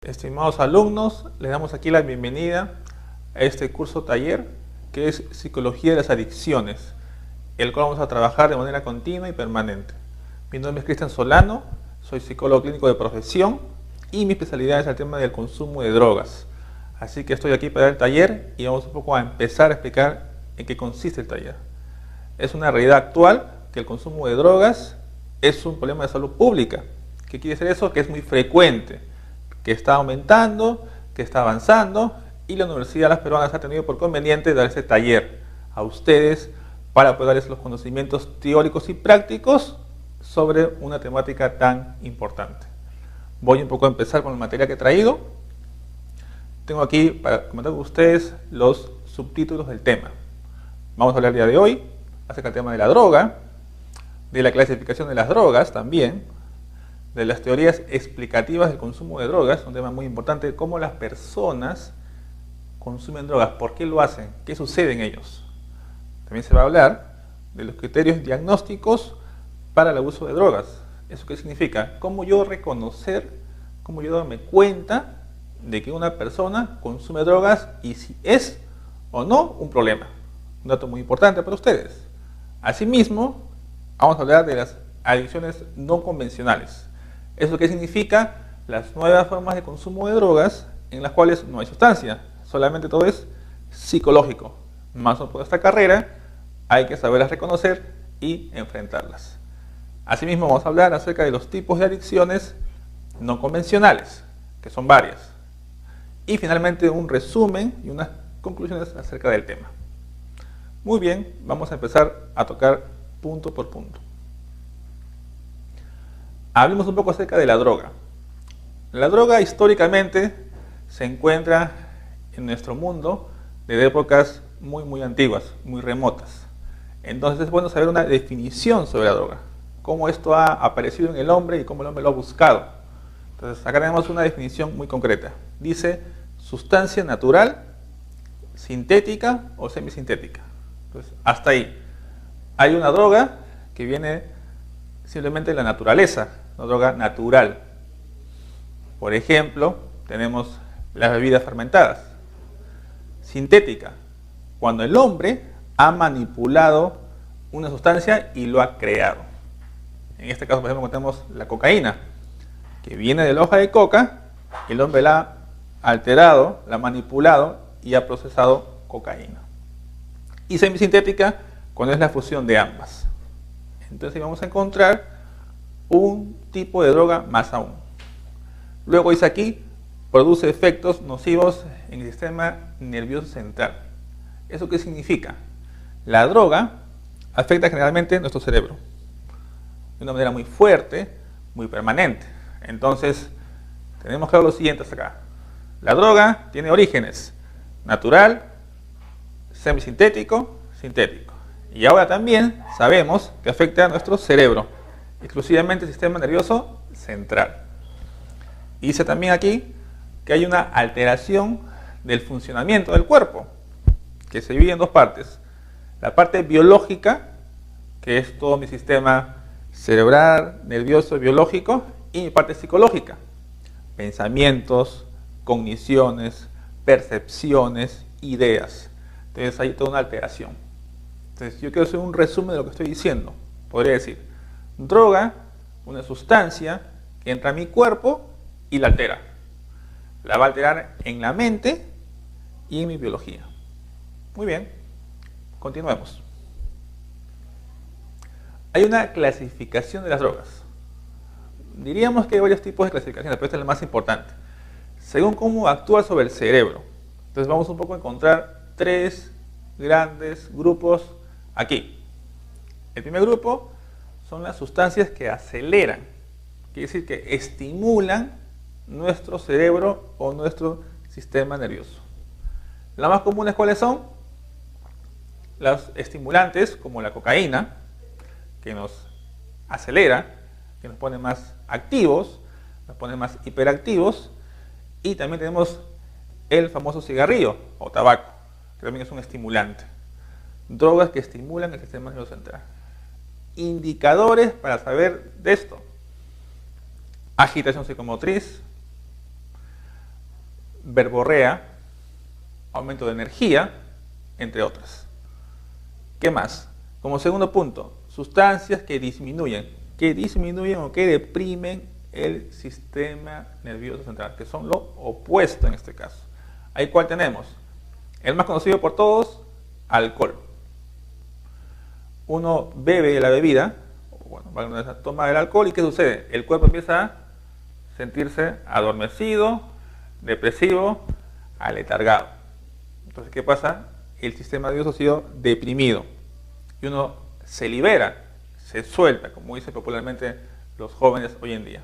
Estimados alumnos, les damos aquí la bienvenida a este curso taller que es Psicología de las Adicciones, el cual vamos a trabajar de manera continua y permanente. Mi nombre es Cristian Solano, soy psicólogo clínico de profesión y mi especialidad es el tema del consumo de drogas. Así que estoy aquí para el taller y vamos un poco a empezar a explicar en qué consiste el taller. Es una realidad actual que el consumo de drogas es un problema de salud pública. ¿Qué quiere decir eso? Que es muy frecuente, que está aumentando, que está avanzando, y la Universidad de Las Peruanas ha tenido por conveniente dar este taller a ustedes para poder darles los conocimientos teóricos y prácticos sobre una temática tan importante. Voy un poco a empezar con la materia que he traído. Tengo aquí para comentar con ustedes los subtítulos del tema. Vamos a hablar el día de hoy acerca del tema de la droga, de la clasificación de las drogas también, de las teorías explicativas del consumo de drogas, un tema muy importante, cómo las personas consumen drogas, por qué lo hacen, qué sucede en ellos. También se va a hablar de los criterios diagnósticos para el abuso de drogas. ¿Eso qué significa? Cómo yo reconocer, cómo yo darme cuenta de que una persona consume drogas y si es o no un problema. Un dato muy importante para ustedes. Asimismo, vamos a hablar de las adicciones no convencionales. ¿Eso qué significa? Las nuevas formas de consumo de drogas en las cuales no hay sustancia, solamente todo es psicológico. Más o menos por esta carrera hay que saberlas reconocer y enfrentarlas. Asimismo vamos a hablar acerca de los tipos de adicciones no convencionales, que son varias. Y finalmente un resumen y unas conclusiones acerca del tema. Muy bien, vamos a empezar a tocar punto por punto. Hablemos un poco acerca de la droga. La droga históricamente se encuentra en nuestro mundo desde épocas muy antiguas, muy remotas. Entonces es bueno saber una definición sobre la droga, cómo esto ha aparecido en el hombre y cómo el hombre lo ha buscado. Entonces acá tenemos una definición muy concreta. Dice sustancia natural, sintética o semisintética. Entonces hasta ahí. Hay una droga que viene simplemente de la naturaleza, una droga natural. Por ejemplo, tenemos las bebidas fermentadas. Sintética, cuando el hombre ha manipulado una sustancia y lo ha creado. En este caso, por ejemplo, tenemos la cocaína, que viene de la hoja de coca, y el hombre la ha alterado, la ha manipulado y ha procesado cocaína. Y semisintética, cuando es la fusión de ambas. Entonces vamos a encontrar un tipo de droga más aún. Luego dice aquí, produce efectos nocivos en el sistema nervioso central. ¿Eso qué significa? La droga afecta generalmente nuestro cerebro de una manera muy fuerte, muy permanente. Entonces, tenemos claro lo siguiente hasta acá. La droga tiene orígenes natural, semisintético, sintético. Y ahora también sabemos que afecta a nuestro cerebro, exclusivamente el sistema nervioso central. Y dice también aquí que hay una alteración del funcionamiento del cuerpo, que se divide en dos partes. La parte biológica, que es todo mi sistema cerebral, nervioso, biológico, y mi parte psicológica. Pensamientos, cogniciones, percepciones, ideas. Entonces hay toda una alteración. Entonces yo quiero hacer un resumen de lo que estoy diciendo. Podría decir, droga, una sustancia que entra a mi cuerpo y la altera. La va a alterar en la mente y en mi biología. Muy bien, continuemos. Hay una clasificación de las drogas. Diríamos que hay varios tipos de clasificaciones, pero esta es la más importante. Según cómo actúa sobre el cerebro. Entonces vamos un poco a encontrar tres grandes grupos aquí. El primer grupo son las sustancias que aceleran, quiere decir que estimulan nuestro cerebro o nuestro sistema nervioso. Las más comunes, ¿cuáles son? Los estimulantes, como la cocaína, que nos acelera, que nos pone más activos, nos pone más hiperactivos, y también tenemos el famoso cigarrillo o tabaco, que también es un estimulante. Drogas que estimulan el sistema nervioso central. Indicadores para saber de esto: agitación psicomotriz, verborrea, aumento de energía, entre otras. ¿Qué más? Como segundo punto, sustancias que disminuyen o que deprimen el sistema nervioso central, que son lo opuesto en este caso. Ahí cuál tenemos. El más conocido por todos, alcohol. Uno bebe la bebida, toma el alcohol y ¿qué sucede? El cuerpo empieza a sentirse adormecido, depresivo, aletargado. Entonces, ¿qué pasa? El sistema nervioso ha sido deprimido y uno se libera, se suelta, como dicen popularmente los jóvenes hoy en día.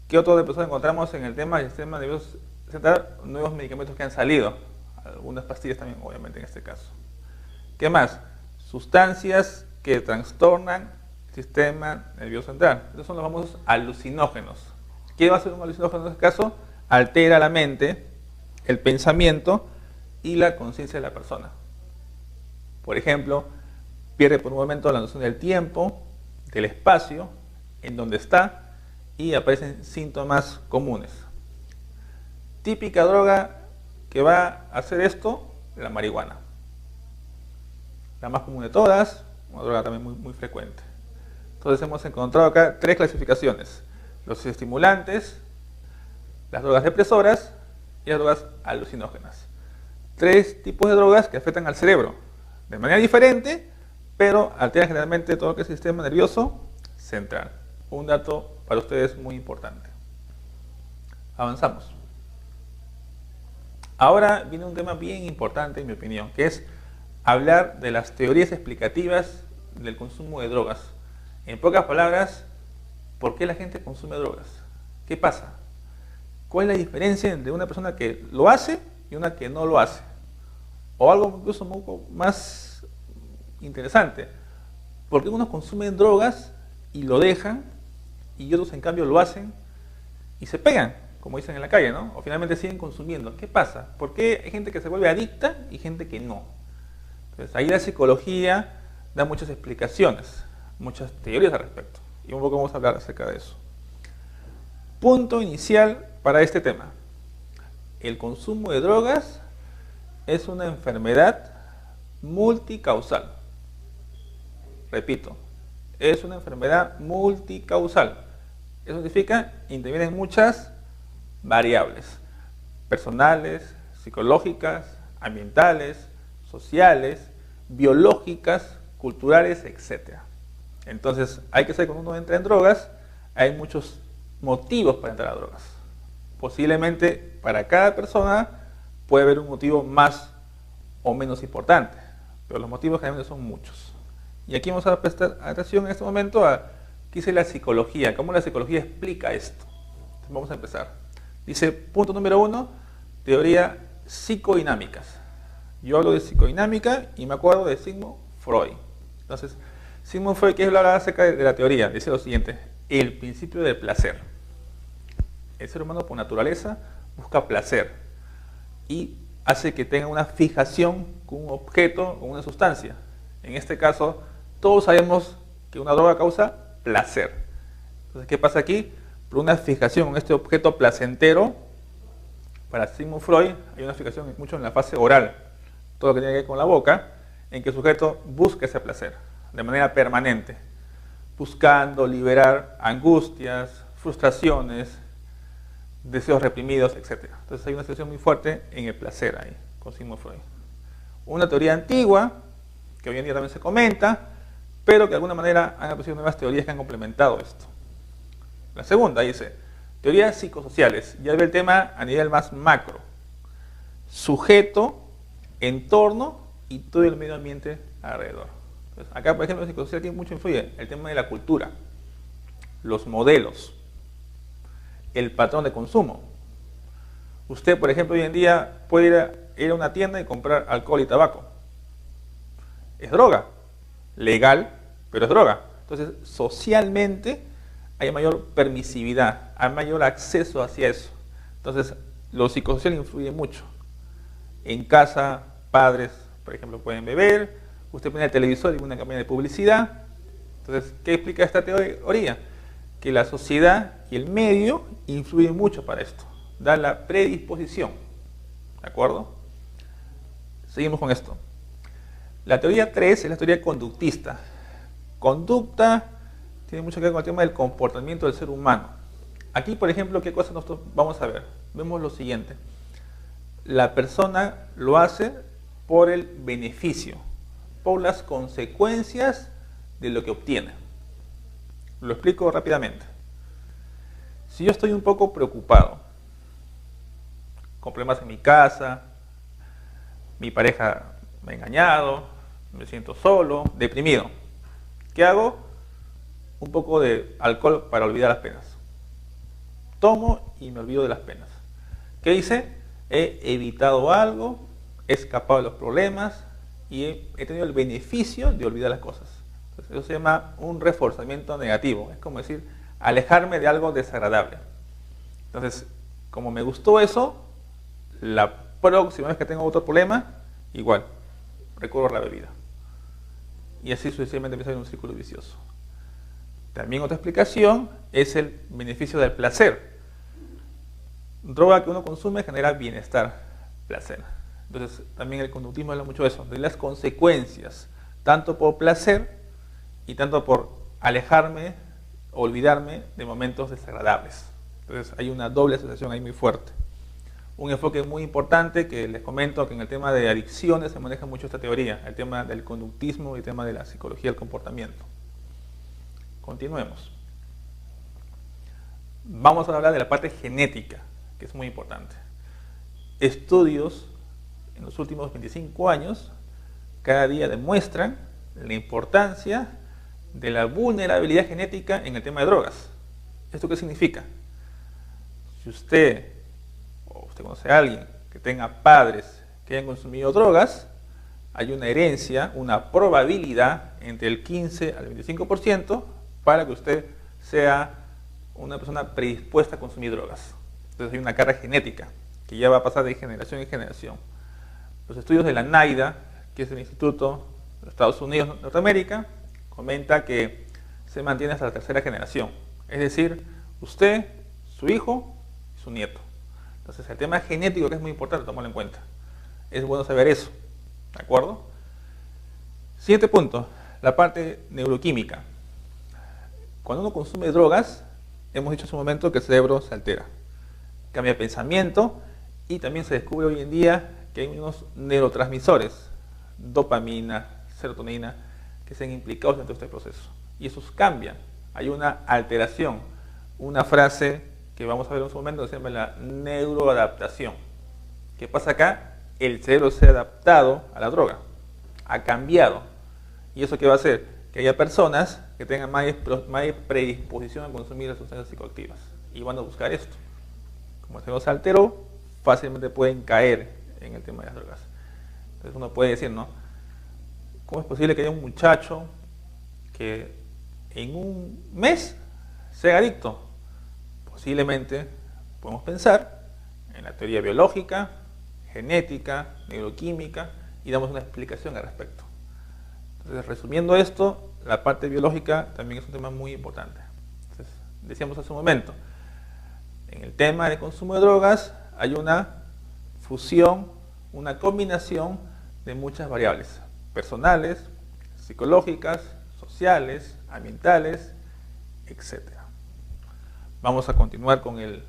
¿Qué otro de personas encontramos en el tema del sistema nervioso central? Nuevos medicamentos que han salido, algunas pastillas también, obviamente, en este caso. ¿Qué más? Sustancias que trastornan el sistema nervioso central. Estos son los famosos alucinógenos. ¿Qué va a hacer un alucinógeno en este caso? Altera la mente, el pensamiento y la conciencia de la persona. Por ejemplo, pierde por un momento la noción del tiempo, del espacio, en donde está, y aparecen síntomas comunes. Típica droga que va a hacer esto, la marihuana. La más común de todas, una droga también muy frecuente. Entonces hemos encontrado acá tres clasificaciones: los estimulantes, las drogas depresoras y las drogas alucinógenas. Tres tipos de drogas que afectan al cerebro de manera diferente, pero alteran generalmente todo lo que es el sistema nervioso central. Un dato para ustedes muy importante. Avanzamos. Ahora viene un tema bien importante, en mi opinión, que es hablar de las teorías explicativas del consumo de drogas. En pocas palabras, ¿por qué la gente consume drogas? ¿Qué pasa? ¿Cuál es la diferencia entre una persona que lo hace y una que no lo hace? O algo incluso un poco más interesante, ¿por qué unos consumen drogas y lo dejan y otros en cambio lo hacen y se pegan, como dicen en la calle, ¿no? O finalmente siguen consumiendo? ¿Qué pasa? ¿Por qué hay gente que se vuelve adicta y gente que no? Entonces ahí la psicología da muchas explicaciones, muchas teorías al respecto, y un poco vamos a hablar acerca de eso. Punto inicial para este tema: el consumo de drogas es una enfermedad multicausal. Repito, es una enfermedad multicausal. Eso significa que intervienen muchas variables: personales, psicológicas, ambientales, sociales, biológicas, culturales, etc. Entonces, hay que saber que cuando uno entra en drogas, hay muchos motivos para entrar a drogas. Posiblemente para cada persona puede haber un motivo más o menos importante, pero los motivos generalmente son muchos. Y aquí vamos a prestar atención en este momento a qué dice la psicología, cómo la psicología explica esto. Entonces, vamos a empezar. Dice, punto número 1, teoría psicodinámicas. Yo hablo de psicodinámica y me acuerdo de Sigmund Freud. Entonces, Sigmund Freud, ¿qué hablaba acerca de la teoría? Dice lo siguiente: el principio del placer. El ser humano por naturaleza busca placer y hace que tenga una fijación con un objeto, con una sustancia. En este caso, todos sabemos que una droga causa placer. Entonces, ¿qué pasa aquí? Por una fijación con este objeto placentero, para Sigmund Freud hay una fijación mucho en la fase oral, todo lo que tiene que ver con la boca, en que el sujeto busca ese placer de manera permanente, buscando liberar angustias, frustraciones, deseos reprimidos, etc. Entonces hay una situación muy fuerte en el placer ahí, con Sigmund Freud. Una teoría antigua, que hoy en día también se comenta, pero que de alguna manera han aparecido nuevas teorías que han complementado esto. La segunda dice, teorías psicosociales. Ya ve el tema a nivel más macro. Sujeto, entorno y todo el medio ambiente alrededor. Entonces, acá, por ejemplo, en psicosocial tiene mucho influye el tema de la cultura, los modelos, el patrón de consumo. Usted, por ejemplo, hoy en día puede ir a una tienda y comprar alcohol y tabaco. Es droga, legal, pero es droga. Entonces, socialmente hay mayor permisividad, hay mayor acceso hacia eso. Entonces, lo psicosocial influye mucho. En casa, padres, por ejemplo, pueden beber, usted pone el televisor y una campaña de publicidad. Entonces, ¿qué explica esta teoría? Que la sociedad y el medio influyen mucho para esto, da la predisposición. ¿De acuerdo? Seguimos con esto. La teoría 3 es la teoría conductista. Conducta tiene mucho que ver con el tema del comportamiento del ser humano. Aquí, por ejemplo, ¿qué cosas nosotros vamos a ver? Vemos lo siguiente. La persona lo hace por el beneficio, por las consecuencias de lo que obtiene. Lo explico rápidamente. Si yo estoy un poco preocupado, con problemas en mi casa, mi pareja me ha engañado, me siento solo, deprimido, ¿qué hago? Un poco de alcohol para olvidar las penas. Tomo y me olvido de las penas. ¿Qué hice? He evitado algo, he escapado de los problemas y he tenido el beneficio de olvidar las cosas. Entonces, eso se llama un reforzamiento negativo. Es como decir, alejarme de algo desagradable. Entonces, como me gustó eso, la próxima vez que tengo otro problema, igual, recurro a la bebida. Y así sucesivamente empieza a haber un círculo vicioso. También otra explicación es el beneficio del placer. Droga que uno consume genera bienestar, placer. Entonces también el conductismo habla mucho de eso, de las consecuencias, tanto por placer y tanto por alejarme, olvidarme de momentos desagradables. Entonces hay una doble asociación ahí muy fuerte. Un enfoque muy importante que les comento que en el tema de adicciones se maneja mucho esta teoría, el tema del conductismo y el tema de la psicología del comportamiento. Continuemos. Vamos a hablar de la parte genética, que es muy importante. Estudios en los últimos 25 años cada día demuestran la importancia de la vulnerabilidad genética en el tema de drogas. ¿Esto qué significa? Si usted o usted conoce a alguien que tenga padres que hayan consumido drogas, hay una herencia, una probabilidad entre el 15 al 25% para que usted sea una persona predispuesta a consumir drogas. Entonces hay una carga genética que ya va a pasar de generación en generación. Los estudios de la NIDA, que es el Instituto de Estados Unidos de Norteamérica, comenta que se mantiene hasta la tercera generación. Es decir, usted, su hijo y su nieto. Entonces el tema genético, que es muy importante tomarlo en cuenta. Es bueno saber eso. ¿De acuerdo? Siguiente punto, la parte neuroquímica. Cuando uno consume drogas, hemos dicho hace un momento que el cerebro se altera. Cambia de pensamiento y también se descubre hoy en día que hay unos neurotransmisores, dopamina, serotonina, que se han implicado dentro de este proceso. Y esos cambian. Hay una alteración. Una frase que vamos a ver en un momento que se llama la neuroadaptación. ¿Qué pasa acá? El cerebro se ha adaptado a la droga. Ha cambiado. ¿Y eso qué va a hacer? Que haya personas que tengan más predisposición a consumir las sustancias psicoactivas. Y van a buscar esto. Como el cerebro se alteró, fácilmente pueden caer en el tema de las drogas. Entonces uno puede decir, ¿no? ¿Cómo es posible que haya un muchacho que en un mes sea adicto? Posiblemente podemos pensar en la teoría biológica, genética, neuroquímica y damos una explicación al respecto. Entonces, resumiendo esto, la parte biológica también es un tema muy importante. Entonces, decíamos hace un momento, en el tema de consumo de drogas hay una fusión, una combinación de muchas variables personales, psicológicas, sociales, ambientales, etc. Vamos a continuar con el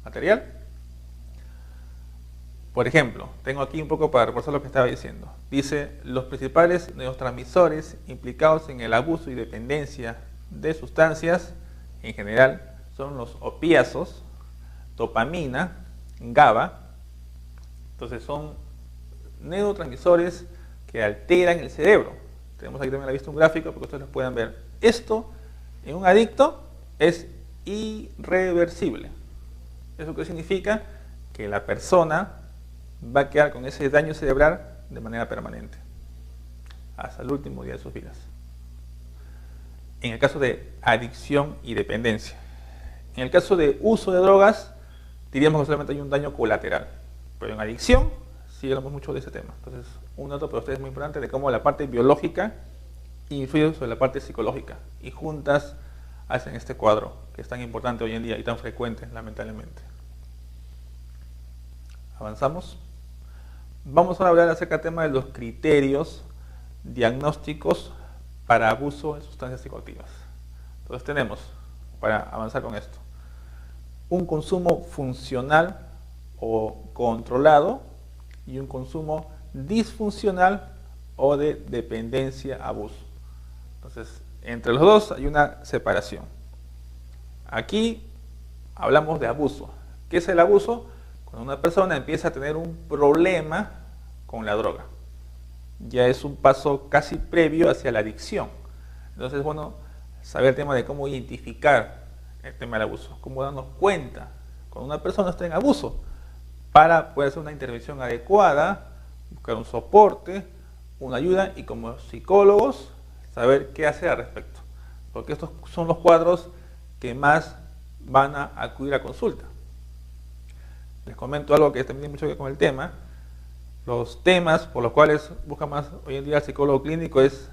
material. Por ejemplo, tengo aquí un poco para reforzar lo que estaba diciendo. Dice, los principales neurotransmisores implicados en el abuso y dependencia de sustancias, en general, son los opiáceos, dopamina, GABA. Entonces son neurotransmisores que alteran el cerebro. Tenemos aquí también a la vista un gráfico para que ustedes lo puedan ver. Esto, en un adicto, es irreversible. ¿Eso qué significa? Que la persona va a quedar con ese daño cerebral de manera permanente hasta el último día de sus vidas. En el caso de adicción y dependencia. En el caso de uso de drogas, diríamos que solamente hay un daño colateral. Pero en adicción, sí hablamos mucho de ese tema. Entonces, un dato para ustedes muy importante de cómo la parte biológica influye sobre la parte psicológica. Y juntas hacen este cuadro, que es tan importante hoy en día y tan frecuente, lamentablemente. Avanzamos. Vamos a hablar acerca del tema de los criterios diagnósticos para abuso de sustancias psicoactivas. Entonces tenemos, para avanzar con esto, un consumo funcional o controlado y un consumo disfuncional o de dependencia-abuso. Entonces, entre los dos hay una separación. Aquí hablamos de abuso. ¿Qué es el abuso? Cuando una persona empieza a tener un problema con la droga. Ya es un paso casi previo hacia la adicción. Entonces, bueno, saber el tema de cómo identificar el tema del abuso, cómo darnos cuenta cuando una persona está en abuso, para poder hacer una intervención adecuada, buscar un soporte, una ayuda y como psicólogos saber qué hacer al respecto. Porque estos son los cuadros que más van a acudir a consulta. Les comento algo que también tiene mucho que ver con el tema. Los temas por los cuales busca más hoy en día el psicólogo clínico es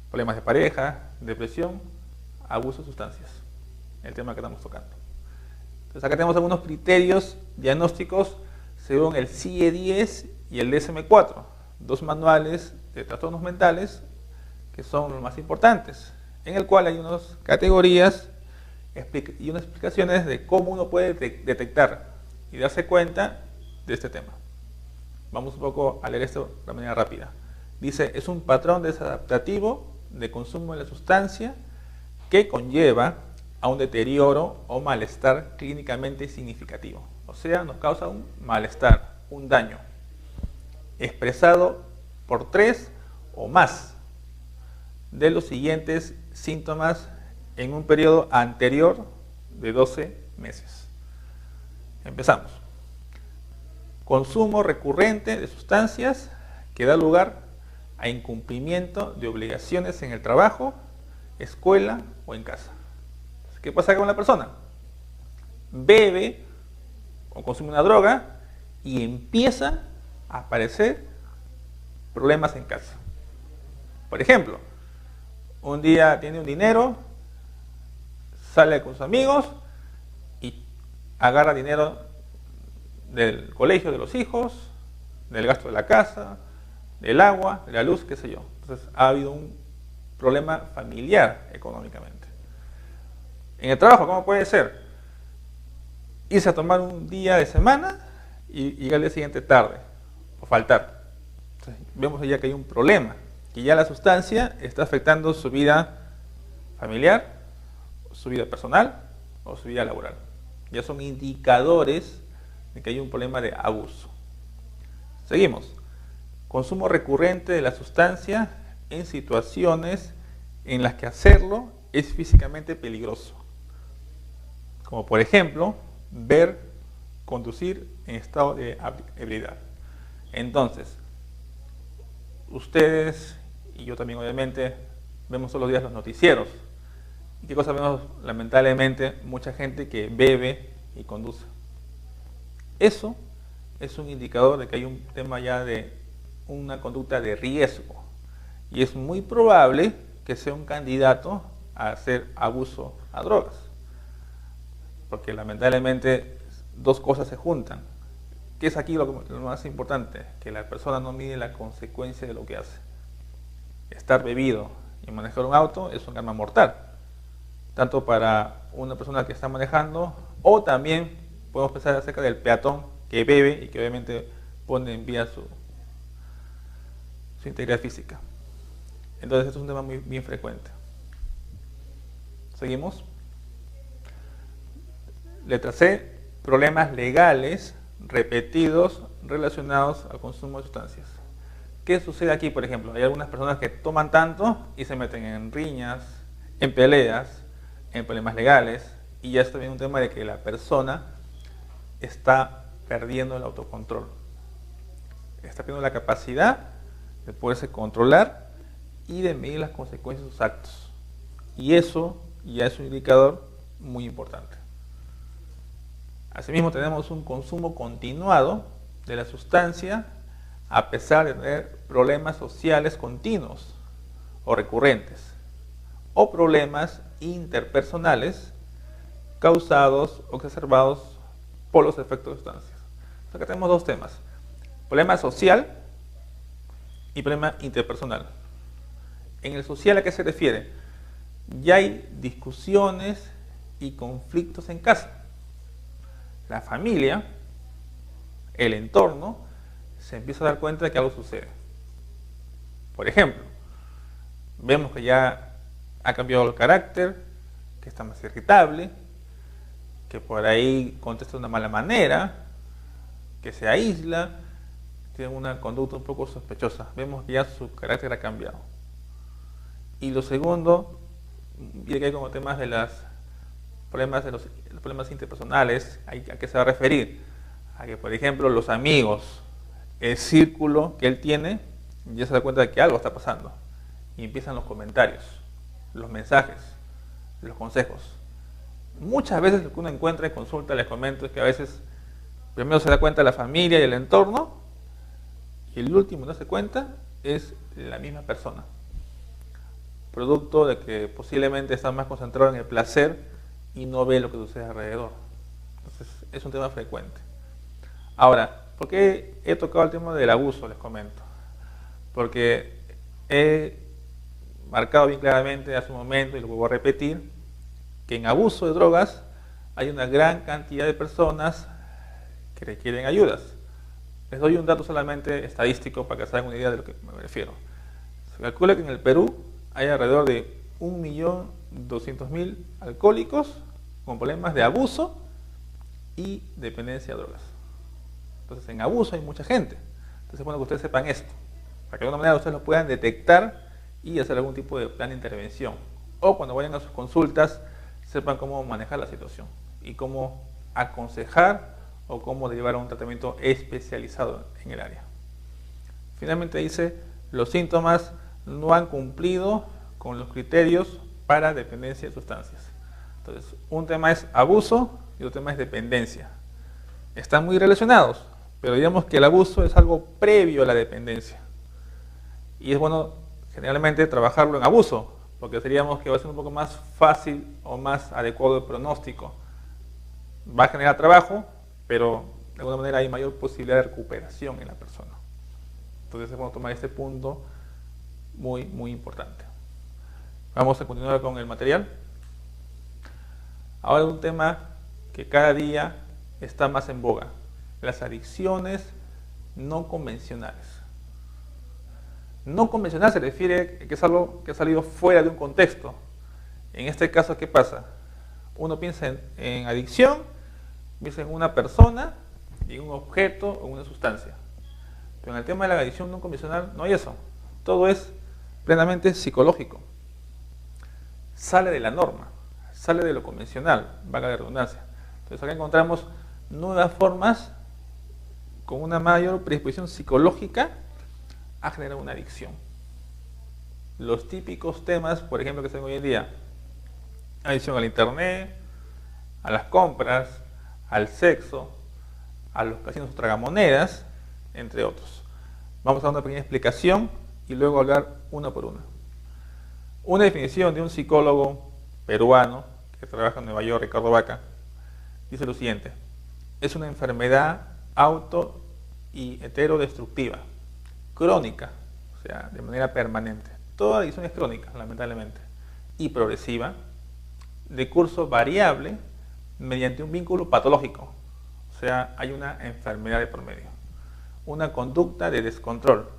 problemas de pareja, depresión, abuso de sustancias. El tema que estamos tocando. Entonces acá tenemos algunos criterios diagnósticos según el CIE-10 y el DSM-4, dos manuales de trastornos mentales que son los más importantes, en el cual hay unas categorías y unas explicaciones de cómo uno puede detectar y darse cuenta de este tema. Vamos un poco a leer esto de manera rápida. Dice, es un patrón desadaptativo de consumo de la sustancia que conlleva a un deterioro o malestar clínicamente significativo. O sea, nos causa un malestar, un daño, expresado por 3 o más de los siguientes síntomas en un periodo anterior de 12 meses. Empezamos. Consumo recurrente de sustancias que da lugar a incumplimiento de obligaciones en el trabajo, escuela o en casa. ¿Qué pasa con la persona? Bebe o consume una droga y empieza a aparecer problemas en casa. Por ejemplo, un día tiene un dinero, sale con sus amigos y agarra dinero del colegio de los hijos, del gasto de la casa, del agua, de la luz, qué sé yo. Entonces ha habido un problema familiar económicamente. En el trabajo, ¿cómo puede ser? Irse a tomar un día de semana y llegar al día siguiente tarde, o faltar. Entonces, vemos ya que hay un problema, que ya la sustancia está afectando su vida familiar, su vida personal o su vida laboral. Ya son indicadores de que hay un problema de abuso. Seguimos. Consumo recurrente de la sustancia en situaciones en las que hacerlo es físicamente peligroso. Como por ejemplo, ver, conducir en estado de ebriedad. Entonces, ustedes y yo también obviamente vemos todos los días los noticieros. ¿Y qué cosa vemos? Lamentablemente, mucha gente que bebe y conduce. Eso es un indicador de que hay un tema ya de una conducta de riesgo. Y es muy probable que sea un candidato a hacer abuso a drogas. Porque lamentablemente dos cosas se juntan. ¿Qué es aquí lo más importante? Que la persona no mide la consecuencia de lo que hace. Estar bebido y manejar un auto es un arma mortal. Tanto para una persona que está manejando, o también podemos pensar acerca del peatón que bebe y que obviamente pone en vía su integridad física. Entonces esto es un tema muy bien frecuente. Seguimos. Letra C, problemas legales repetidos relacionados al consumo de sustancias. ¿Qué sucede aquí, por ejemplo? Hay algunas personas que toman tanto y se meten en riñas, en peleas, en problemas legales, y ya está bien un tema de que la persona está perdiendo el autocontrol. Está perdiendo la capacidad de poderse controlar y de medir las consecuencias de sus actos. Y eso ya es un indicador muy importante. Asimismo, tenemos un consumo continuado de la sustancia a pesar de tener problemas sociales continuos o recurrentes, o problemas interpersonales causados o exacerbados por los efectos de sustancias. Entonces, acá tenemos dos temas. Problema social, y problema interpersonal. En el social, ¿a qué se refiere? Ya hay discusiones y conflictos en casa. La familia, el entorno, se empieza a dar cuenta de que algo sucede. Por ejemplo, vemos que ya ha cambiado el carácter, que está más irritable, que por ahí contesta de una mala manera, que se aísla, tiene una conducta un poco sospechosa. Vemos que ya su carácter ha cambiado. Y lo segundo, viene que hay como temas de los problemas interpersonales. ¿A qué se va a referir? A que, por ejemplo, los amigos, el círculo que él tiene, ya se da cuenta de que algo está pasando. Y empiezan los comentarios, los mensajes, los consejos. Muchas veces lo que uno encuentra en consulta, les comento, es que a veces primero se da cuenta la familia y el entorno, y el último no se cuenta es la misma persona. Producto de que posiblemente está más concentrado en el placer y no ve lo que sucede alrededor. Entonces es un tema frecuente. Ahora, ¿por qué he tocado el tema del abuso? Les comento. Porque he marcado bien claramente hace un momento, y lo vuelvo a repetir, que en abuso de drogas hay una gran cantidad de personas que requieren ayudas. Les doy un dato solamente estadístico para que se hagan una idea de lo que me refiero. Se calcula que en el Perú hay alrededor de 1.200.000 alcohólicos con problemas de abuso y dependencia de drogas. Entonces, en abuso hay mucha gente. Entonces, es bueno que ustedes sepan esto, para que de alguna manera ustedes lo puedan detectar y hacer algún tipo de plan de intervención. O cuando vayan a sus consultas, sepan cómo manejar la situación y cómo aconsejar o cómo derivar a un tratamiento especializado en el área. Finalmente dice, los síntomas no han cumplido con los criterios para dependencia de sustancias. Entonces, un tema es abuso y otro tema es dependencia. Están muy relacionados, pero digamos que el abuso es algo previo a la dependencia. Y es bueno generalmente trabajarlo en abuso, porque seríamos que va a ser un poco más fácil o más adecuado el pronóstico. Va a generar trabajo, pero de alguna manera hay mayor posibilidad de recuperación en la persona. Entonces es bueno tomar este punto muy, muy importante. Vamos a continuar con el material. Ahora un tema que cada día está más en boga: las adicciones no convencionales. No convencional se refiere que es algo que ha salido fuera de un contexto. En este caso, ¿qué pasa? Uno piensa en adicción, piensa en una persona, en un objeto o en una sustancia. Pero en el tema de la adicción no convencional no hay eso. Todo es plenamente psicológico. Sale de la norma, sale de lo convencional, valga la redundancia. Entonces acá encontramos nuevas formas con una mayor predisposición psicológica a generar una adicción. Los típicos temas, por ejemplo, que se ven hoy en día: adicción al internet, a las compras, al sexo, a los casinos tragamonedas, entre otros. Vamos a dar una pequeña explicación y luego hablar una por una. Una definición de un psicólogo peruano que trabaja en Nueva York, Ricardo Vaca, dice lo siguiente: es una enfermedad auto y heterodestructiva, crónica, o sea, de manera permanente. Toda adicción es crónica, lamentablemente, y progresiva, de curso variable, mediante un vínculo patológico. O sea, hay una enfermedad de por medio, una conducta de descontrol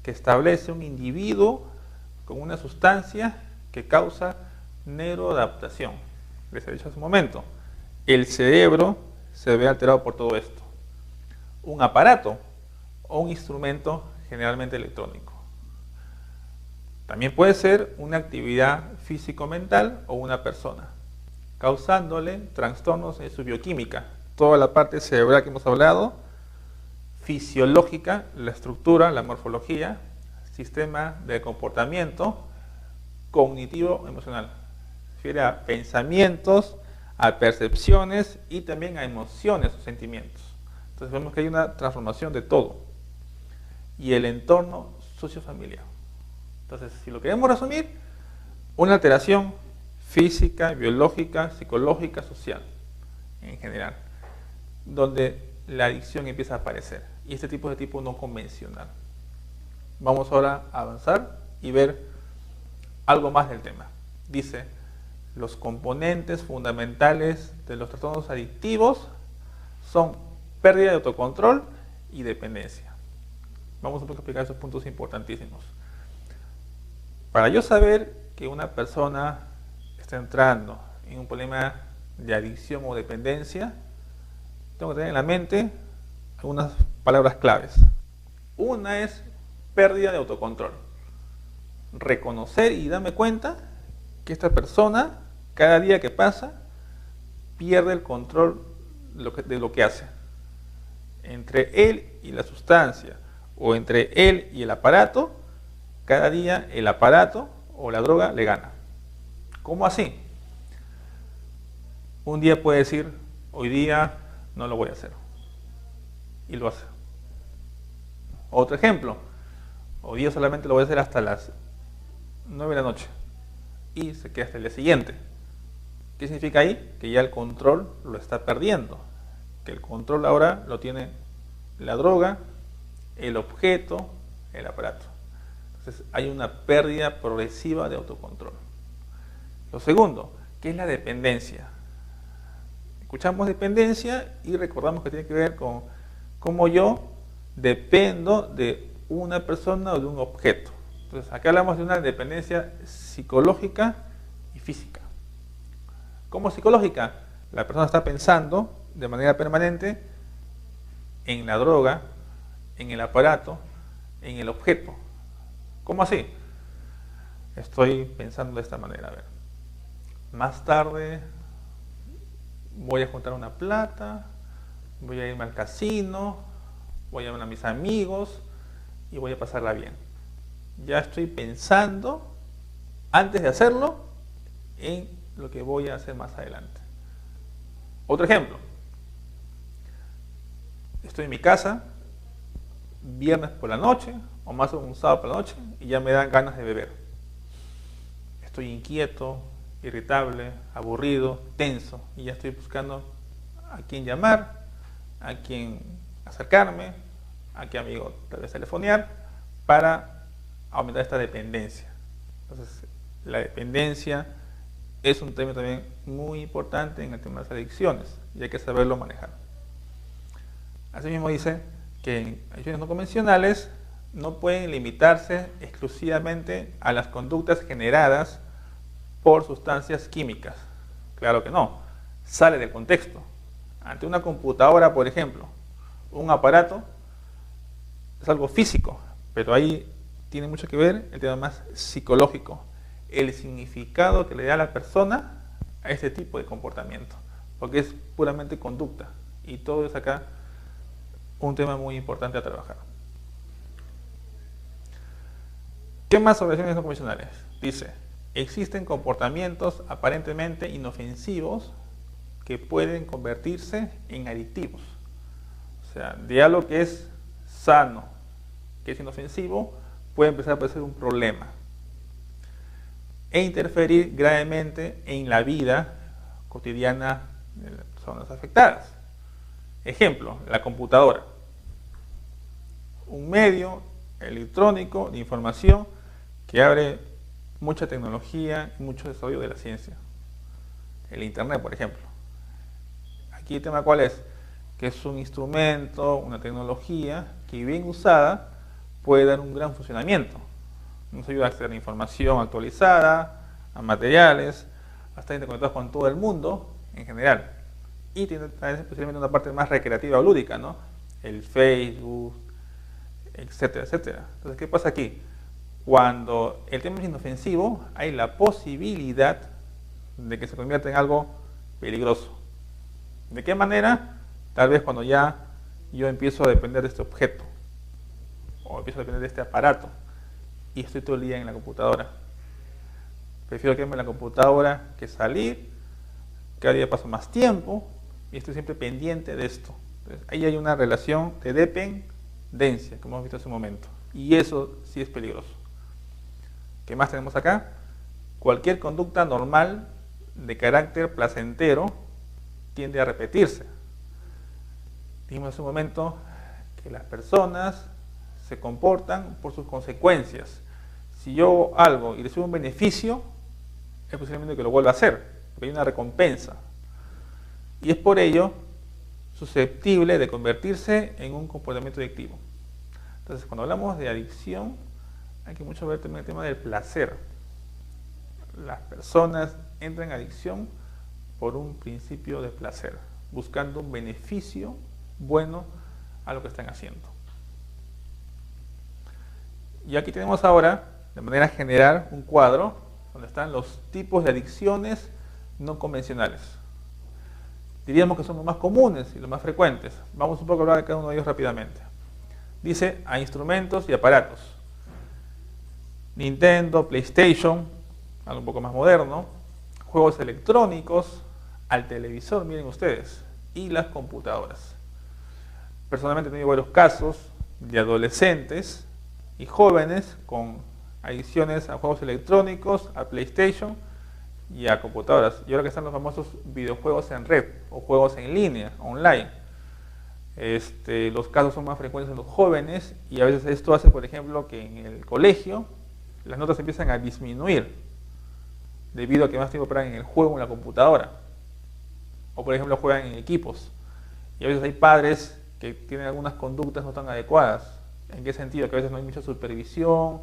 que establece un individuo con una sustancia que causa neuroadaptación. Les he dicho hace un momento, el cerebro se ve alterado por todo esto. Un aparato o un instrumento generalmente electrónico. También puede ser una actividad físico-mental o una persona, causándole trastornos en su bioquímica. Toda la parte cerebral que hemos hablado, fisiológica, la estructura, la morfología, sistema de comportamiento, cognitivo-emocional. Se refiere a pensamientos, a percepciones y también a emociones o sentimientos. Entonces vemos que hay una transformación de todo. Y el entorno sociofamiliar. Entonces, si lo queremos resumir, una alteración física, biológica, psicológica, social, en general, donde la adicción empieza a aparecer. Y este tipo es de tipo no convencional. Vamos ahora a avanzar y ver algo más del tema. Dice, los componentes fundamentales de los trastornos adictivos son pérdida de autocontrol y dependencia. Vamos a explicar esos puntos importantísimos. Para yo saber que una persona está entrando en un problema de adicción o dependencia, tengo que tener en la mente algunas palabras claves. Una es pérdida de autocontrol. Reconocer y darme cuenta que esta persona, cada día que pasa, pierde el control de lo que hace. Entre él y la sustancia, o entre él y el aparato, cada día el aparato o la droga le gana. ¿Cómo así? Un día puede decir, hoy día no lo voy a hacer. Y lo hace. Otro ejemplo, hoy día solamente lo voy a hacer hasta las 9 de la noche. Y se queda hasta el día siguiente. ¿Qué significa ahí? Que ya el control lo está perdiendo. Que el control ahora lo tiene la droga, el objeto, el aparato. Entonces hay una pérdida progresiva de autocontrol. Lo segundo, ¿qué es la dependencia? Escuchamos dependencia y recordamos que tiene que ver con cómo yo dependo de una persona o de un objeto. Entonces acá hablamos de una dependencia psicológica y física. ¿Cómo psicológica? La persona está pensando de manera permanente en la droga, en el aparato, en el objeto. ¿Cómo así? Estoy pensando de esta manera. A ver, más tarde voy a juntar una plata, voy a irme al casino, voy a ver a mis amigos y voy a pasarla bien. Ya estoy pensando, antes de hacerlo, en lo que voy a hacer más adelante. Otro ejemplo. Estoy en mi casa, viernes por la noche, o más un sábado por la noche, y ya me dan ganas de beber. Estoy inquieto, irritable, aburrido, tenso, y ya estoy buscando a quién llamar, a quién acercarme, a qué amigo tal vez telefonear, para aumentar esta dependencia. Entonces, la dependencia es un tema también muy importante en el tema de las adicciones, y hay que saberlo manejar. Asimismo dice que en adicciones no convencionales no pueden limitarse exclusivamente a las conductas generadas por sustancias químicas. Claro que no, sale del contexto. Ante una computadora, por ejemplo, un aparato es algo físico, pero ahí tiene mucho que ver el tema más psicológico, el significado que le da a la persona a este tipo de comportamiento, porque es puramente conducta, y todo es acá un tema muy importante a trabajar. ¿Qué más sobre adicciones no convencionales? Dice, existen comportamientos aparentemente inofensivos que pueden convertirse en adictivos. O sea, de algo que es sano, que es inofensivo, puede empezar a parecer un problema e interferir gravemente en la vida cotidiana de las personas afectadas. Ejemplo, la computadora. Un medio electrónico de información que abre mucha tecnología y mucho desarrollo de la ciencia. El Internet, por ejemplo. Aquí el tema cuál es, que es un instrumento, una tecnología que bien usada puede dar un gran funcionamiento. Nos ayuda a acceder a información actualizada, a materiales, a estar interconectados con todo el mundo en general. Y tiene especialmente una parte más recreativa o lúdica, ¿no? El Facebook, etcétera, etcétera. Entonces, ¿qué pasa aquí? Cuando el tema es inofensivo, hay la posibilidad de que se convierta en algo peligroso. ¿De qué manera? Tal vez cuando ya yo empiezo a depender de este objeto, o empiezo a depender de este aparato, y estoy todo el día en la computadora. Prefiero quedarme en la computadora que salir, cada día paso más tiempo, y estoy siempre pendiente de esto. Entonces, ahí hay una relación de dependencia, como hemos visto hace un momento, y eso sí es peligroso. ¿Qué más tenemos acá? Cualquier conducta normal de carácter placentero tiende a repetirse. Dijimos hace un momento que las personas se comportan por sus consecuencias. Si yo hago algo y recibo un beneficio, es posiblemente que lo vuelva a hacer, porque hay una recompensa. Y es por ello susceptible de convertirse en un comportamiento adictivo. Entonces, cuando hablamos de adicción, hay que mucho ver también el tema del placer. Las personas entran en adicción por un principio de placer, buscando un beneficio bueno a lo que están haciendo. Y aquí tenemos ahora, de manera general, un cuadro donde están los tipos de adicciones no convencionales. Diríamos que son los más comunes y los más frecuentes. Vamos un poco a hablar de cada uno de ellos rápidamente. Dice a instrumentos y aparatos. Nintendo, PlayStation, algo un poco más moderno. Juegos electrónicos, al televisor, miren ustedes, y las computadoras. Personalmente he tenido varios casos de adolescentes y jóvenes con adicciones a juegos electrónicos, a PlayStation y a computadoras. Y ahora que están los famosos videojuegos en red o juegos en línea, online. Los casos son más frecuentes en los jóvenes y a veces esto hace, por ejemplo, que en el colegio las notas empiezan a disminuir debido a que más tiempo paran en el juego o en la computadora. O por ejemplo juegan en equipos. Y a veces hay padres que tienen algunas conductas no tan adecuadas. ¿En qué sentido? Que a veces no hay mucha supervisión,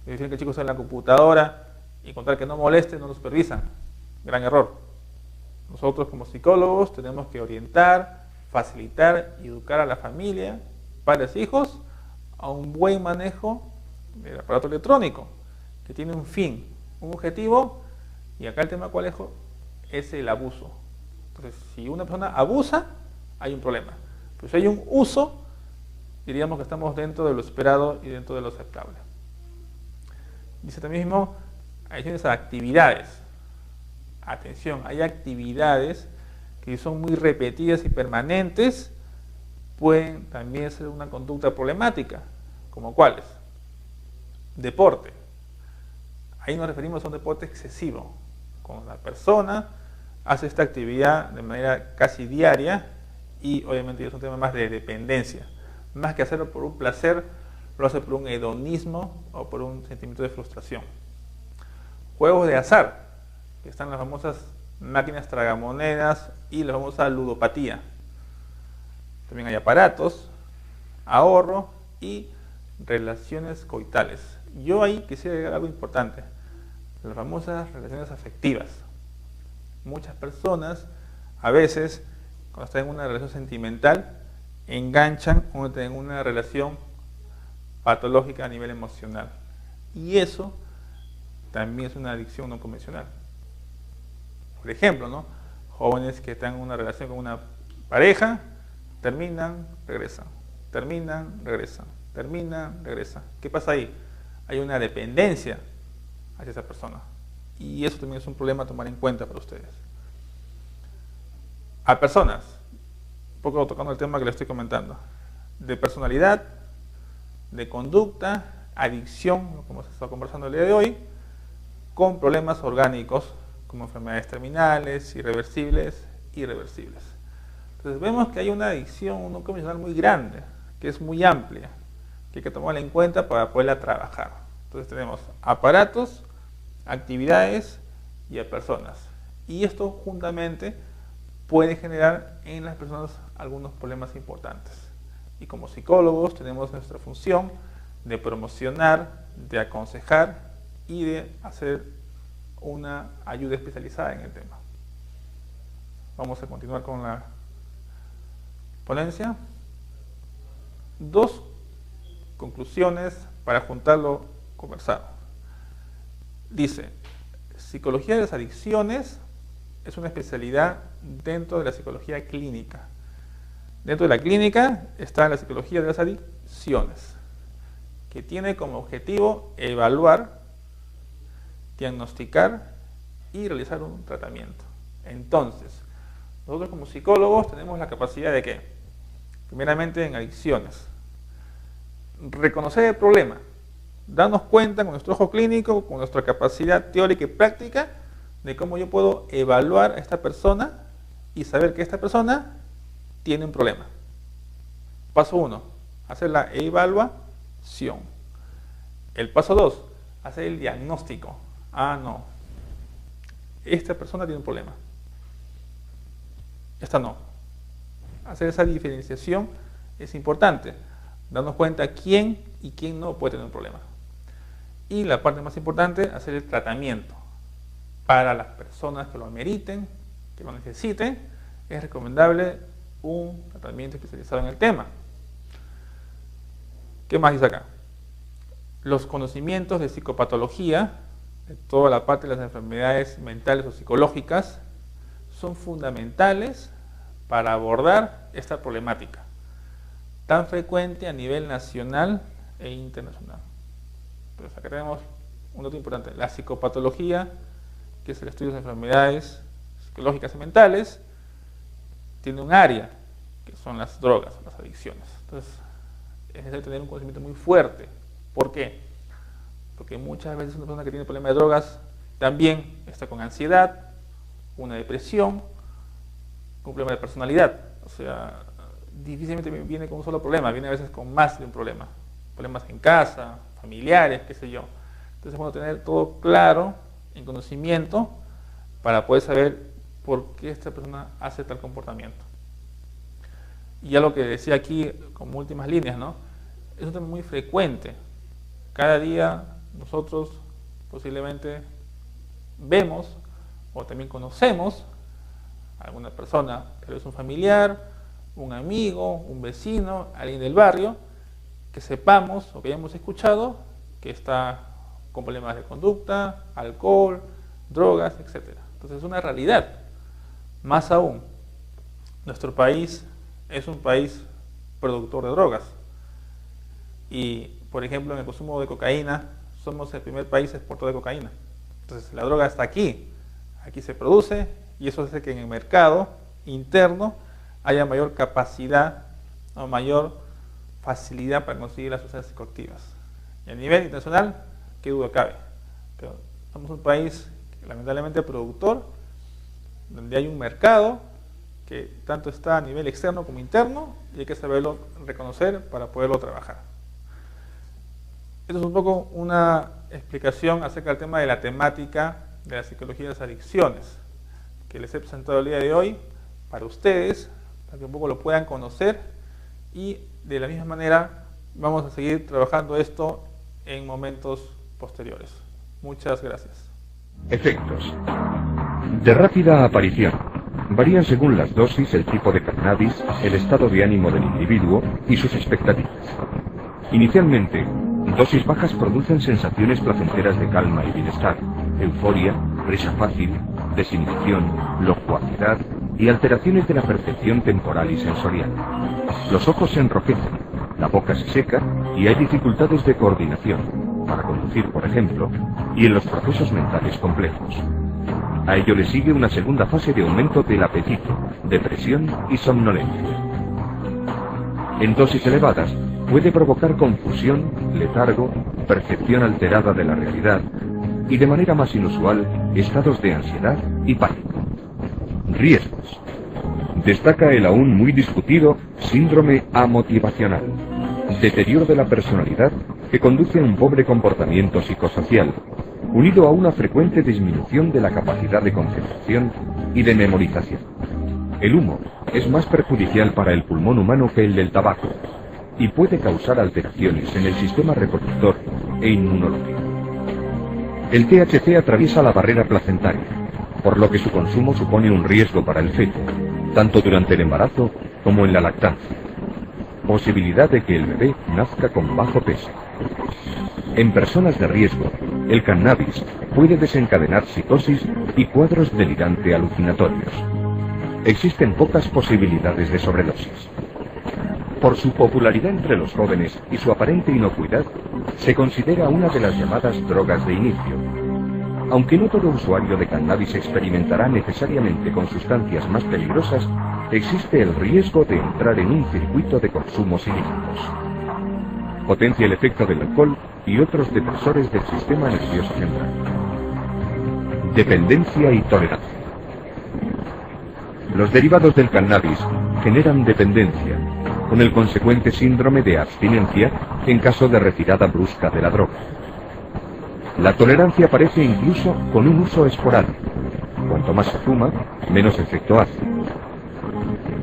dicen que el chico está en la computadora y con tal que no moleste, no lo supervisan. Gran error. Nosotros como psicólogos tenemos que orientar, facilitar y educar a la familia, padres e hijos, a un buen manejo del aparato electrónico, que tiene un fin, un objetivo, y acá el tema cuál es el abuso. Entonces, si una persona abusa, hay un problema. Pero si hay un uso, diríamos que estamos dentro de lo esperado y dentro de lo aceptable. Dice también mismo, adicciones a actividades. Atención, hay actividades que son muy repetidas y permanentes, pueden también ser una conducta problemática, como cuáles. Deporte. Ahí nos referimos a un deporte excesivo, cuando la persona hace esta actividad de manera casi diaria y obviamente es un tema más de dependencia. Más que hacerlo por un placer, lo hace por un hedonismo o por un sentimiento de frustración. Juegos de azar, que están las famosas máquinas tragamonedas y la famosa ludopatía. También hay aparatos, ahorro y relaciones coitales. Yo ahí quisiera agregar algo importante, las famosas relaciones afectivas. Muchas personas, a veces, cuando están en una relación sentimental, enganchan en una relación patológica a nivel emocional. Y eso también es una adicción no convencional. Por ejemplo, ¿no? Jóvenes que están en una relación con una pareja, terminan, regresan, terminan, regresan, terminan, regresan. ¿Qué pasa ahí? Hay una dependencia hacia esa persona. Y eso también es un problema a tomar en cuenta para ustedes. A personas, un poco tocando el tema que les estoy comentando, de personalidad, de conducta, adicción, como se está conversando el día de hoy, con problemas orgánicos, como enfermedades terminales, irreversibles, irreversibles. Entonces vemos que hay una adicción no convencional muy grande, que es muy amplia, que hay que tomarla en cuenta para poderla trabajar. Entonces tenemos aparatos, actividades y a personas. Y esto juntamente puede generar en las personas algunos problemas importantes. Y como psicólogos tenemos nuestra función de promocionar, de aconsejar y de hacer una ayuda especializada en el tema. Vamos a continuar con la ponencia. Dos conclusiones para juntar lo conversado. Dice, psicología de las adicciones es una especialidad dentro de la psicología clínica. Dentro de la clínica está la psicología de las adicciones, que tiene como objetivo evaluar, diagnosticar y realizar un tratamiento. Entonces, nosotros como psicólogos tenemos la capacidad de ¿qué? Primeramente en adicciones, reconocer el problema, darnos cuenta con nuestro ojo clínico, con nuestra capacidad teórica y práctica, de cómo yo puedo evaluar a esta persona y saber que esta persona tiene un problema. Paso 1, hacer la evalua diferenciación. El paso 2, hacer el diagnóstico. Ah, no, esta persona tiene un problema, esta no. Hacer esa diferenciación es importante, darnos cuenta quién y quién no puede tener un problema. Y la parte más importante, hacer el tratamiento. Para las personas que lo ameriten, que lo necesiten, es recomendable un tratamiento especializado en el tema. ¿Qué más dice acá? Los conocimientos de psicopatología, de toda la parte de las enfermedades mentales o psicológicas, son fundamentales para abordar esta problemática, tan frecuente a nivel nacional e internacional. Entonces acá tenemos un dato importante, la psicopatología, que es el estudio de enfermedades psicológicas y mentales, tiene un área, que son las drogas, las adicciones. Entonces es necesario tener un conocimiento muy fuerte. ¿Por qué? Porque muchas veces una persona que tiene problemas de drogas también está con ansiedad, una depresión, un problema de personalidad. O sea, difícilmente viene con un solo problema, viene a veces con más de un problema. Problemas en casa, familiares, qué sé yo. Entonces es bueno tener todo claro, en conocimiento, para poder saber por qué esta persona hace tal comportamiento. Y ya lo que decía aquí como últimas líneas, ¿no? Es un tema muy frecuente. Cada día nosotros posiblemente vemos o también conocemos a alguna persona, tal vez un familiar, un amigo, un vecino, alguien del barrio, que sepamos o que hayamos escuchado que está con problemas de conducta, alcohol, drogas, etc. Entonces es una realidad. Más aún, nuestro país es un país productor de drogas. Y, por ejemplo, en el consumo de cocaína, somos el primer país exportador de cocaína. Entonces la droga está aquí se produce, y eso hace que en el mercado interno haya mayor capacidad o mayor facilidad para conseguir las sustancias psicoactivas. Y a nivel internacional, qué duda cabe. Pero somos un país lamentablemente productor, donde hay un mercado que tanto está a nivel externo como interno, y hay que saberlo reconocer para poderlo trabajar. Esto es un poco una explicación acerca del tema de la temática de la psicología de las adicciones, que les he presentado el día de hoy para ustedes, para que un poco lo puedan conocer, y de la misma manera vamos a seguir trabajando esto en momentos posteriores. Muchas gracias. Efectos. De rápida aparición. Varían según las dosis, el tipo de cannabis, el estado de ánimo del individuo y sus expectativas. Inicialmente, dosis bajas producen sensaciones placenteras de calma y bienestar, euforia, risa fácil, desinhibición, locuacidad y alteraciones de la percepción temporal y sensorial. Los ojos se enrojecen, la boca se seca y hay dificultades de coordinación, para conducir, por ejemplo, y en los procesos mentales complejos. A ello le sigue una segunda fase de aumento del apetito, depresión y somnolencia. En dosis elevadas puede provocar confusión, letargo, percepción alterada de la realidad y, de manera más inusual, estados de ansiedad y pánico. Riesgos. Destaca el aún muy discutido síndrome amotivacional, deterioro de la personalidad que conduce a un pobre comportamiento psicosocial, unido a una frecuente disminución de la capacidad de concentración y de memorización. El humo es más perjudicial para el pulmón humano que el del tabaco y puede causar alteraciones en el sistema reproductor e inmunológico. El THC atraviesa la barrera placentaria, por lo que su consumo supone un riesgo para el feto, tanto durante el embarazo como en la lactancia. Posibilidad de que el bebé nazca con bajo peso. En personas de riesgo, el cannabis puede desencadenar psicosis y cuadros delirante alucinatorios. Existen pocas posibilidades de sobredosis. Por su popularidad entre los jóvenes y su aparente inocuidad, se considera una de las llamadas drogas de inicio. Aunque no todo usuario de cannabis experimentará necesariamente con sustancias más peligrosas, existe el riesgo de entrar en un circuito de consumos ilícitos. Potencia el efecto del alcohol y otros depresores del sistema nervioso central. Dependencia y tolerancia. Los derivados del cannabis generan dependencia, con el consecuente síndrome de abstinencia en caso de retirada brusca de la droga. La tolerancia aparece incluso con un uso esporádico. Cuanto más se fuma, menos efecto hace.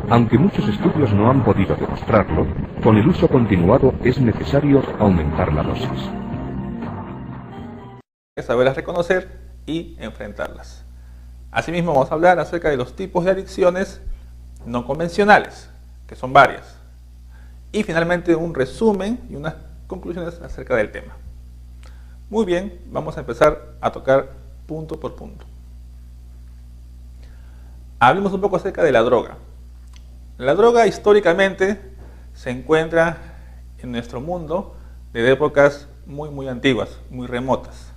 Aunque muchos estudios no han podido demostrarlo, con el uso continuado es necesario aumentar la dosis. Saberlas reconocer y enfrentarlas. Asimismo, vamos a hablar acerca de los tipos de adicciones no convencionales, que son varias. Y finalmente un resumen y unas conclusiones acerca del tema. Muy bien, vamos a empezar a tocar punto por punto. Hablemos un poco acerca de la droga. La droga históricamente se encuentra en nuestro mundo desde épocas muy antiguas, muy remotas.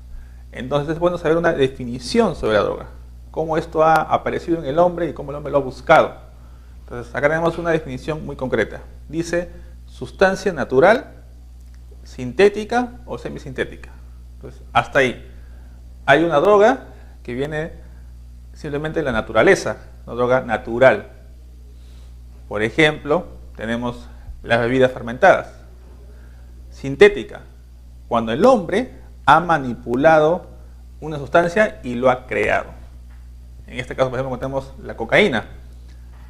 Entonces es bueno saber una definición sobre la droga, cómo esto ha aparecido en el hombre y cómo el hombre lo ha buscado. Entonces acá tenemos una definición muy concreta. Dice sustancia natural, sintética o semisintética. Entonces hasta ahí. Hay una droga que viene simplemente de la naturaleza, una droga natural. Por ejemplo, tenemos las bebidas fermentadas. Sintética, cuando el hombre ha manipulado una sustancia y lo ha creado. En este caso, por ejemplo, tenemos la cocaína,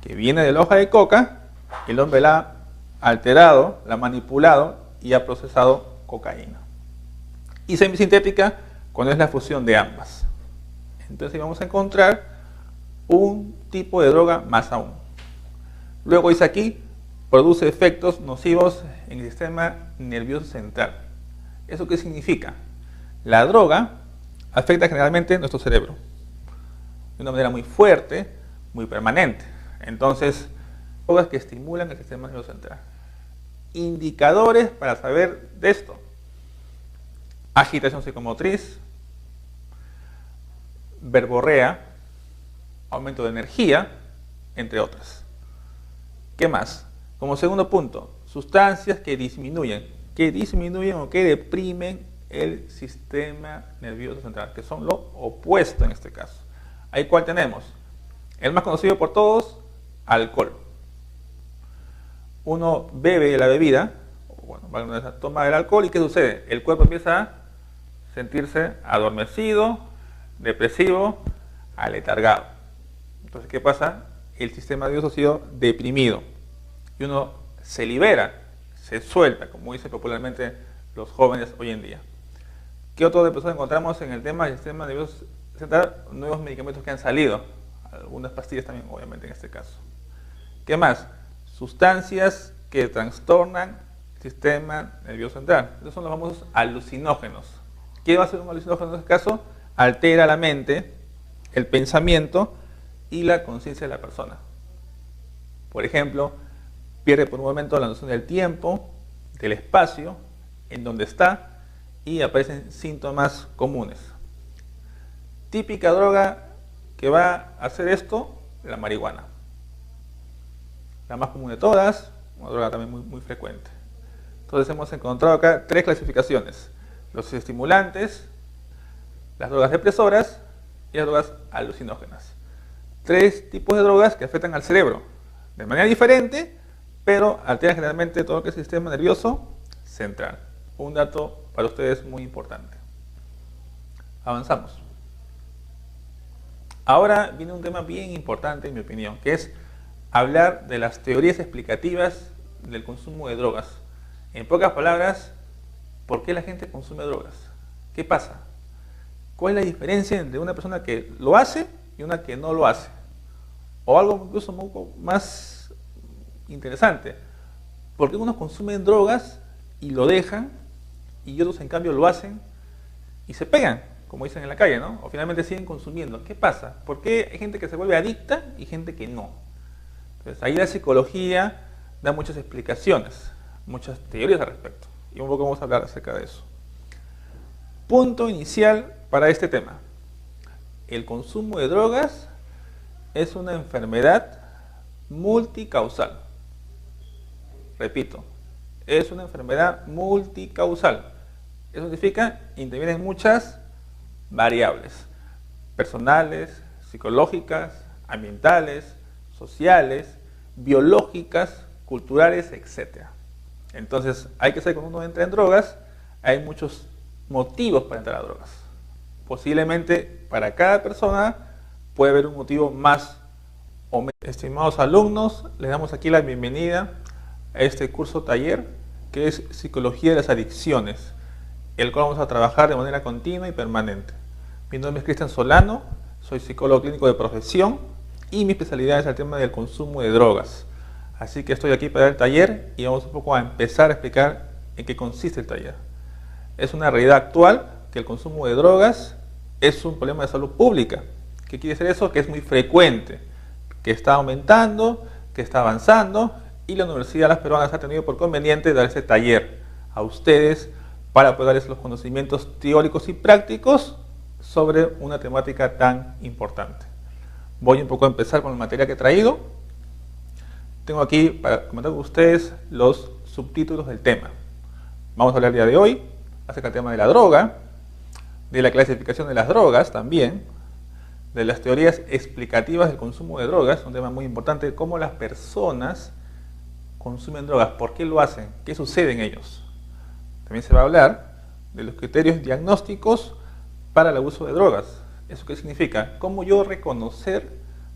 que viene de la hoja de coca, el hombre la ha alterado, la ha manipulado y ha procesado cocaína. Y semisintética, cuando es la fusión de ambas. Entonces vamos a encontrar un tipo de droga más aún. Luego dice aquí, produce efectos nocivos en el sistema nervioso central. ¿Eso qué significa? La droga afecta generalmente nuestro cerebro de una manera muy fuerte, muy permanente. Entonces, drogas que estimulan el sistema nervioso central. Indicadores para saber de esto: agitación psicomotriz, verborrea, aumento de energía, entre otras. ¿Qué más? Como segundo punto, sustancias que disminuyen o que deprimen el sistema nervioso central, que son lo opuesto en este caso. Ahí cuál tenemos. El más conocido por todos, alcohol. Uno bebe la bebida, toma el alcohol y ¿qué sucede? El cuerpo empieza a sentirse adormecido, depresivo, aletargado. Entonces, ¿qué pasa? El sistema nervioso ha sido deprimido y uno se libera, se suelta, como dicen popularmente los jóvenes hoy en día. ¿Qué otro episodio encontramos en el tema del sistema nervioso central? Nuevos medicamentos que han salido, algunas pastillas también, obviamente, en este caso. ¿Qué más? Sustancias que trastornan el sistema nervioso central. Estos son los famosos alucinógenos. ¿Qué va a hacer un alucinógeno en este caso? Altera la mente, el pensamiento y la conciencia de la persona. Por ejemplo, pierde por un momento la noción del tiempo, del espacio, en donde está, y aparecen síntomas comunes. Típica droga que va a hacer esto, la marihuana. La más común de todas, una droga también muy frecuente. Entonces hemos encontrado acá tres clasificaciones: los estimulantes, las drogas depresoras y las drogas alucinógenas. Tres tipos de drogas que afectan al cerebro de manera diferente, pero alteran generalmente todo lo que es el sistema nervioso central. Un dato para ustedes muy importante. Avanzamos. Ahora viene un tema bien importante, en mi opinión, que es hablar de las teorías explicativas del consumo de drogas. En pocas palabras, ¿por qué la gente consume drogas? ¿Qué pasa? ¿Cuál es la diferencia entre una persona que lo hace y una que no lo hace? O algo incluso un poco más interesante, ¿por qué unos consumen drogas y lo dejan y otros en cambio lo hacen y se pegan, como dicen en la calle, ¿no? O finalmente siguen consumiendo? ¿Qué pasa? ¿Por qué hay gente que se vuelve adicta y gente que no? Entonces ahí la psicología da muchas explicaciones, muchas teorías al respecto, y un poco vamos a hablar acerca de eso. Punto inicial para este tema: el consumo de drogas es una enfermedad multicausal. Repito, es una enfermedad multicausal. Eso significa que intervienen muchas variables: personales, psicológicas, ambientales, sociales, biológicas, culturales, etc. Entonces, hay que saber que cuando uno entra en drogas, hay muchos motivos para entrar a drogas. Posiblemente para cada persona puede haber un motivo más o menos. Estimados alumnos, les damos aquí la bienvenida a este curso taller que es Psicología de las Adicciones, el cual vamos a trabajar de manera continua y permanente. Mi nombre es Cristian Solano, soy psicólogo clínico de profesión y mi especialidad es el tema del consumo de drogas. Así que estoy aquí para el taller y vamos un poco a empezar a explicar en qué consiste el taller. Es una realidad actual que el consumo de drogas es un problema de salud pública. ¿Qué quiere decir eso? Que es muy frecuente, que está aumentando, que está avanzando, y la Universidad de las Peruanas ha tenido por conveniente dar este taller a ustedes para poder darles los conocimientos teóricos y prácticos sobre una temática tan importante. Voy un poco a empezar con la materia que he traído. Tengo aquí para comentar con ustedes los subtítulos del tema. Vamos a hablar el día de hoy acerca del tema de la droga, de la clasificación de las drogas también, de las teorías explicativas del consumo de drogas, un tema muy importante, cómo las personas consumen drogas, por qué lo hacen, qué sucede en ellos. También se va a hablar de los criterios diagnósticos para el abuso de drogas. ¿Eso qué significa? Cómo yo reconocer,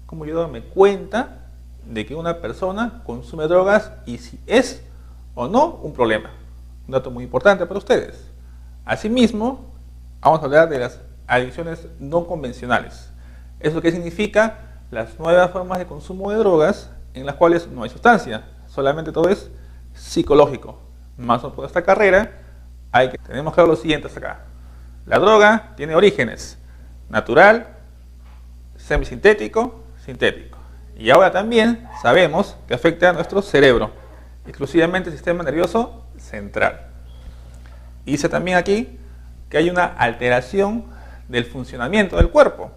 cómo yo darme cuenta de que una persona consume drogas y si es o no un problema. Un dato muy importante para ustedes. Asimismo, vamos a hablar de las adicciones no convencionales. ¿Eso qué significa? Las nuevas formas de consumo de drogas en las cuales no hay sustancia, solamente todo es psicológico. Más o menos por esta carrera tenemos que ver los siguientes acá. La droga tiene orígenes: natural, semisintético, sintético. Y ahora también sabemos que afecta a nuestro cerebro, exclusivamente el sistema nervioso central. Y dice también aquí que hay una alteración del funcionamiento del cuerpo,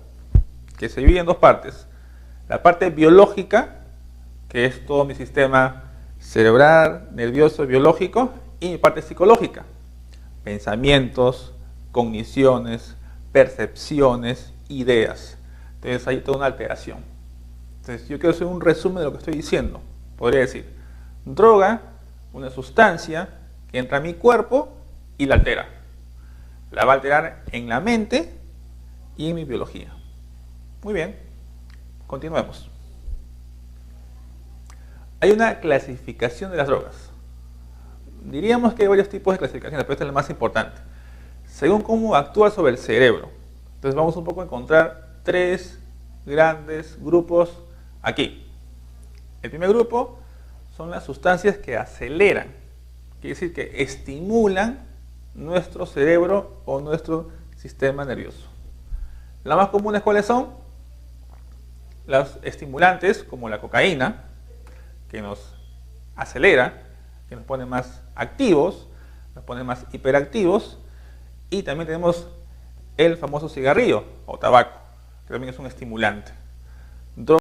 que se divide en dos partes. La parte biológica, que es todo mi sistema cerebral, nervioso, biológico, y mi parte psicológica, pensamientos, cogniciones, percepciones, ideas. Entonces hay toda una alteración. Entonces yo quiero hacer un resumen de lo que estoy diciendo. Podría decir, droga, una sustancia que entra a mi cuerpo y la altera. La va a alterar en la mente y en mi biología. Muy bien, continuemos. Hay una clasificación de las drogas. Diríamos que hay varios tipos de clasificaciones, pero esta es la más importante. Según cómo actúa sobre el cerebro. Entonces vamos un poco a encontrar tres grandes grupos aquí. El primer grupo son las sustancias que aceleran, quiere decir que estimulan nuestro cerebro o nuestro sistema nervioso. Las más comunes, ¿cuáles son? Los estimulantes como la cocaína, que nos acelera, que nos pone más activos, nos pone más hiperactivos, y también tenemos el famoso cigarrillo o tabaco, que también es un estimulante.